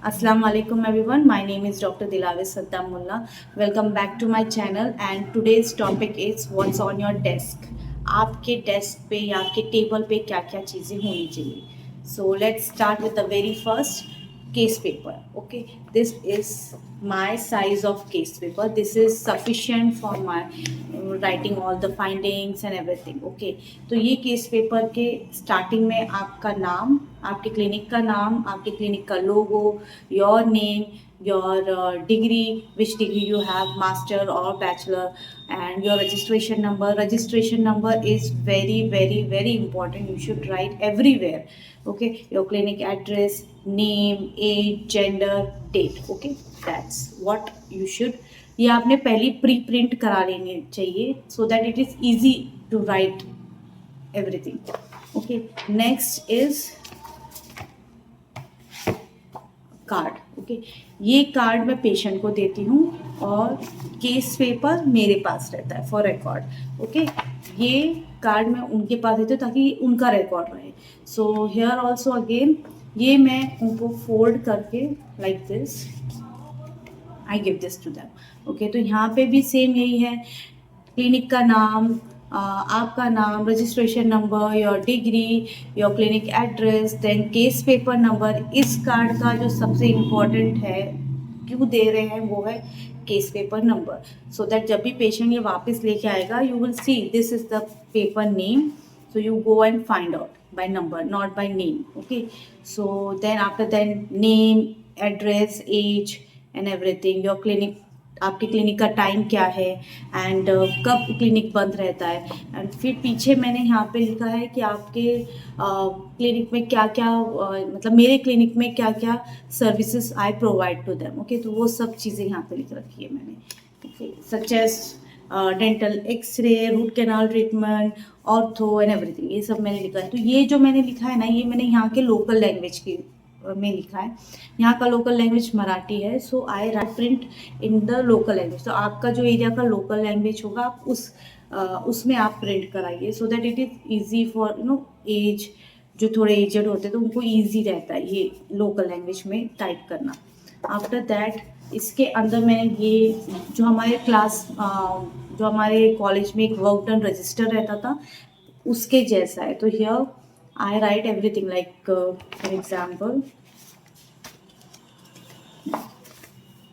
Assalamu alaikum everyone. My name is Dr. Dilawis Saddam Mullah. Welcome back to my channel and today's topic is what's on your desk. आपके desk पे या आपके table पे क्या क्या चीज़ें होनी चाहिए. So let's start with the very first case paper. Okay, this is my size of case paper. This is sufficient for my writing all the findings and everything. Okay, तो ये केस पेपर के starting में आपका नाम, आपके clinic का नाम, आपके क्लिनिक का logo, your name, your degree, which degree you have, master or bachelor, and your registration number. Registration number is very important. You should write everywhere. Okay, your clinic address, name, age, gender, date. Okay, that's what you should. ये आपने पहले pre print करा लेनी चाहिए so that it is easy to write everything. Okay, next is card. Okay, ये card मैं patient को देती हूँ और केस पेपर मेरे पास रहता है फॉर रिकॉर्ड. ओके, ये कार्ड मैं उनके पास देती हूँ ताकि उनका रिकॉर्ड रहे. सो हियर ऑल्सो अगेन ये मैं उनको फोल्ड करके like this I give this to them. Okay, तो यहाँ पे भी सेम यही है. क्लिनिक का नाम, आपका नाम, registration number, your degree, your clinic address, then case paper number. इस कार्ड का जो सबसे इम्पोर्टेंट है, क्यों दे रहे हैं, वो है case paper number. So that जब भी पेशेंट ये वापस लेके आएगा you will see this is the paper name. So you go and find out by number, not by name. Okay, so then after that name, address, age and everything, your clinic, आपके clinic का time क्या है and कब clinic बंद रहता है. And फिर पीछे मैंने यहाँ पे लिखा है कि आपके क्लिनिक में क्या क्या मतलब मेरे क्लिनिक में क्या क्या services I provide to them. Okay, तो वो सब चीज़ें यहाँ पे लिख रखी है मैंने. Okay, such as dental x-ray, root canal treatment, ortho and everything, ये सब मैंने लिखा है. तो ये जो मैंने लिखा है ना, ये मैंने यहाँ के लोकल लैंग्वेज की में लिखा है. यहाँ का लोकल लैंग्वेज मराठी है. So I write print in the local language. तो आपका जो एरिया का लोकल लैंग्वेज होगा आप उसमें आप प्रिंट कराइए so that it is easy for age, जो थोड़े एजड होते हैं तो उनको ईजी रहता है ये लोकल लैंग्वेज में टाइप करना. आफ्टर दैट इसके अंदर मैंने ये जो हमारे जो हमारे कॉलेज में एक वर्क डन रजिस्टर रहता था उसके जैसा है. तो here I right everything like for example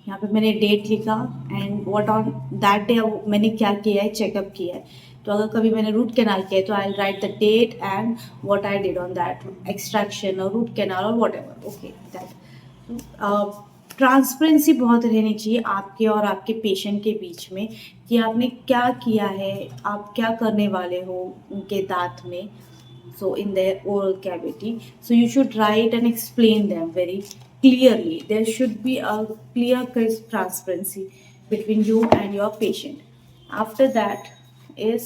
यहाँ पे मैंने डेट लिखा and what on that day मैंने क्या किया है, चेकअप किया है. तो अगर कभी मैंने रूट कैनाल किया है तो I write the date and what I did on that extraction और रूट कैनाल और whatever. Okay, that transparency बहुत रहनी चाहिए आपके और आपके पेशेंट के बीच में कि आपने क्या किया है, आप क्या करने वाले हो उनके दांत में, so in their oral cavity. So you should write and explain them very clearly. There should be a clear crisp transparency between you and your patient. After that is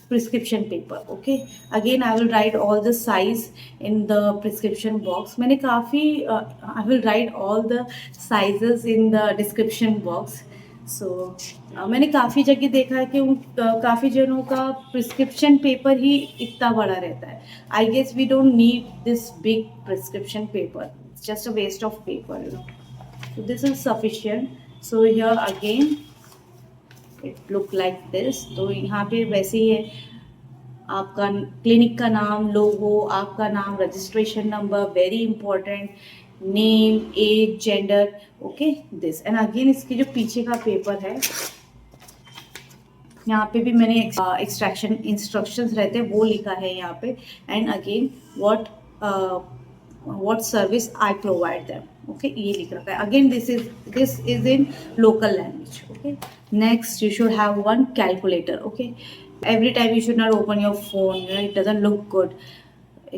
prescription paper. Okay, again I will write all the size in the prescription box. मैंने काफ़ी I will write all the sizes in the description box. So मैंने काफ़ी जगह देखा है कि काफ़ी जनों का प्रिस्क्रिप्शन पेपर ही इतना बड़ा रहता है. I guess we don't need this big prescription paper, it's just a waste of paper, you know. So this is sufficient. So here again it look like this. तो यहाँ पे वैसे ही है, आपका क्लिनिक का नाम, लोगो, आपका नाम, registration number, very important, name, age, gender. Okay, this and again इसके जो पीछे का पेपर है यहाँ पे भी मैंने एक्सट्रैक्शन इंस्ट्रक्शंस रहते हैं वो लिखा है यहाँ पे. And again what service I provide them. Okay, ये लिख रखा है. Again this is in local language. Okay, next you should have one calculator. Okay, every time you should not open your phone, you know, it doesn't look good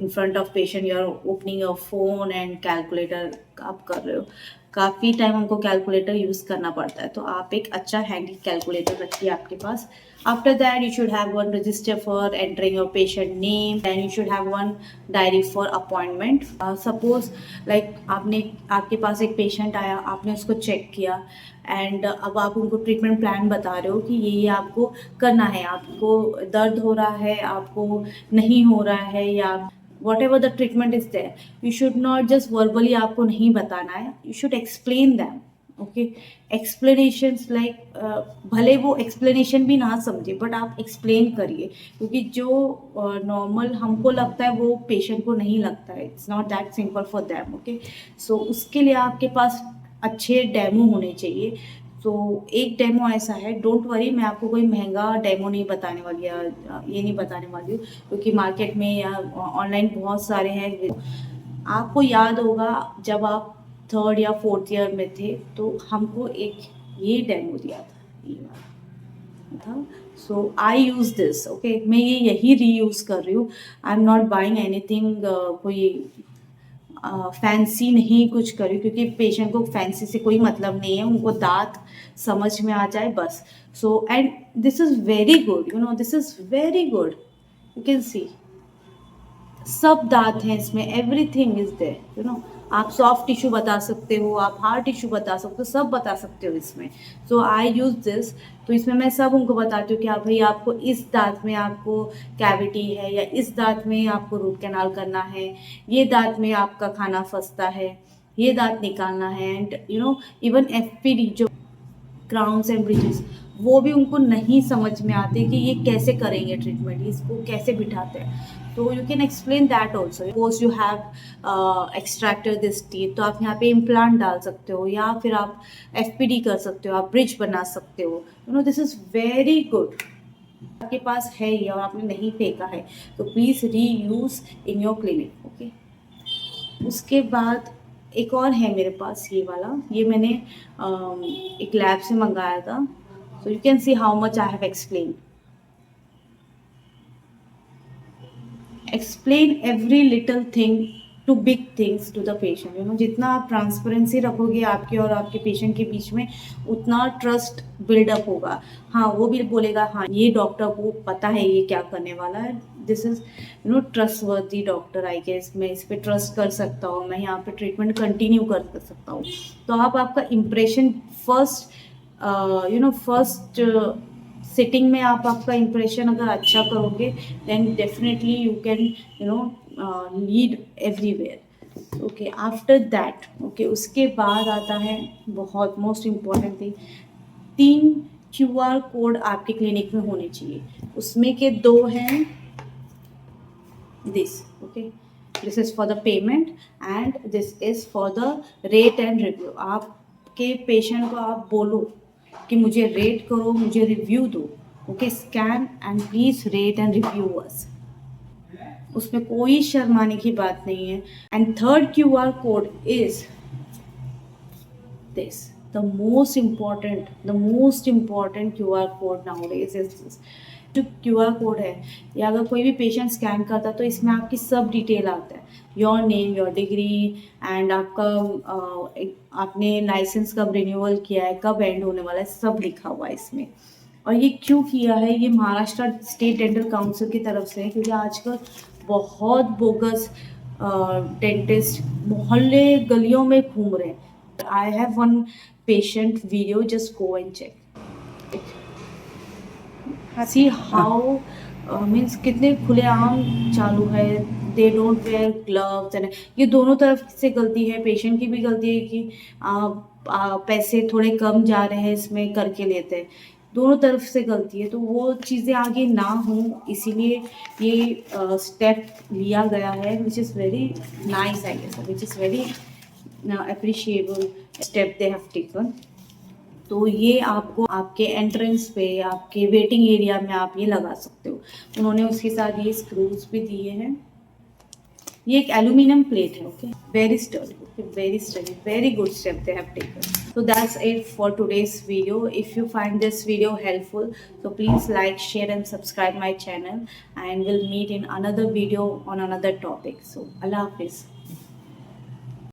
in front of patient. You are opening your phone and calculator आप कर रहे हो, काफ़ी time हमको calculator use करना पड़ता है. तो आप एक अच्छा हैंडी कैलकुलेटर रखिए आपके पास. After that you should have one register for entering your patient name, then you should have one diary for appointment. Suppose like आपके पास एक पेशेंट आया, आपने उसको चेक किया एंड अब आप उनको ट्रीटमेंट प्लान बता रहे हो कि ये आपको करना है, आपको दर्द हो रहा है, आपको नहीं हो रहा है, या whatever the treatment is there, you should not just verbally आपको नहीं बताना है, you should explain them. Okay, explanations like भले वो एक्सप्लेनेशन भी ना समझे बट आप एक्सप्लेन करिए, क्योंकि जो नॉर्मल हमको लगता है वो पेशेंट को नहीं लगता है, it's not that simple for them. Okay, so उसके लिए आपके पास अच्छे डेमो होने चाहिए। तो एक डेमो ऐसा है, डोंट वरी, मैं आपको कोई महंगा डेमो नहीं बताने वाली या ये नहीं बताने वाली हूँ, क्योंकि मार्केट में या ऑनलाइन बहुत सारे हैं। आपको याद होगा जब आप 3rd या 4th ईयर में थे तो हमको एक ये डेमो दिया था, ये वाला था। सो आई यूज़ दिस। ओके, मैं ये यही रीयूज़ कर रही हूँ। I am not buying anything, कोई फैंसी नहीं कुछ करी, क्योंकि पेशेंट को फैंसी से कोई मतलब नहीं है, उनको दांत समझ में आ जाए बस। So and this is very good, you know, this is very good, you can see सब दांत हैं इसमें, everything is there, you know. आप सॉफ्ट टिश्यू बता सकते हो, आप हार्ड टिश्यू बता सकते हो, सब बता सकते हो इसमें। सो आई यूज दिस। तो इसमें मैं सब उनको बताती हूँ कि आप भाई आपको इस दांत में आपको कैविटी है, या इस दांत में आपको रूट कैनाल करना है, ये दांत में आपका खाना फंसता है, ये दांत निकालना है। And you know even FPD जो क्राउन्स एंड ब्रिजेस, वो भी उनको नहीं समझ में आते कि ये कैसे करेंगे ट्रीटमेंट, इसको कैसे बिठाते हैं। तो you can explain that also. Suppose you have extracted this teeth, तो आप यहाँ पे इम्प्लांट डाल सकते हो, या फिर आप FPD कर सकते हो, आप ब्रिज बना सकते हो। You know this is very good. आपके पास है ये और आपने नहीं फेंका है, तो प्लीज़ री use in your clinic. Okay, उसके बाद एक और है मेरे पास ये वाला, ये मैंने एक लैब से मंगाया था। So you can see how much I have explain every little thing to big things to the patient. You know जितना आप ट्रांसपेरेंसी रखोगे आपके और आपके पेशेंट के बीच में, उतना ट्रस्ट बिल्डअप होगा। हाँ, वो भी बोलेगा हाँ ये डॉक्टर को पता है ये क्या करने वाला है, this is you know trustworthy doctor, I guess मैं इस पर ट्रस्ट कर सकता हूँ, मैं यहाँ पे ट्रीटमेंट कंटिन्यू कर सकता हूँ। तो आप आपका इम्प्रेशन फर्स्ट फर्स्ट सिटिंग में आप आपका इम्प्रेशन अगर अच्छा करोगे, then definitely you can lead everywhere. Okay, after that okay, उसके बाद आता है बहुत most important thing, 3 QR code आपके क्लिनिक में होने चाहिए। उसमें के 2 हैं this. Okay, this is for the payment and this is for the rate and review. आपके पेशेंट को आप बोलो कि मुझे रेट करो, मुझे रिव्यू दो। Okay, scan and please rate and review us, उसमें कोई शर्माने की बात नहीं है। And 3rd QR code is this, the most important QR code nowadays is this. जो QR कोड है, या अगर कोई भी पेशेंट स्कैन करता है तो इसमें आपकी सब डिटेल आता है, your name, your degree and आपका आपने लाइसेंस कब रिन्यूअल किया है, कब एंड होने वाला है, सब लिखा हुआ है इसमें। और ये क्यों किया है, ये महाराष्ट्र स्टेट डेंटल काउंसिल की तरफ से है, क्योंकि आजकल बहुत बोगस डेंटिस्ट मोहल्ले गलियों में घूम रहे हैं। I have one patient video, just go and check, see how means कितने खुलेआम चालू है, they don't wear gloves and ये दोनों तरफ से गलती है, पेशेंट की भी गलती है कि पैसे थोड़े कम जा रहे हैं इसमें करके लेते हैं, दोनों तरफ से गलती है। तो वो चीज़ें आगे ना हों, इसीलिए ये स्टेप लिया गया है, which is very nice, I guess, which is very appreciable step they have taken. तो ये आपको आपके एंट्रेंस पे, आपके वेटिंग एरिया में आप ये लगा सकते हो। उन्होंने उसके साथ ये स्क्रूज भी दिए हैं। ये एक एल्यूमिनियम प्लेट है। Okay, very study, very good step they have taken. So that's it for today's video. If you find this video helpful, so please like, share and subscribe my channel, and we'll meet in another video on another topic. So Allah Hafiz.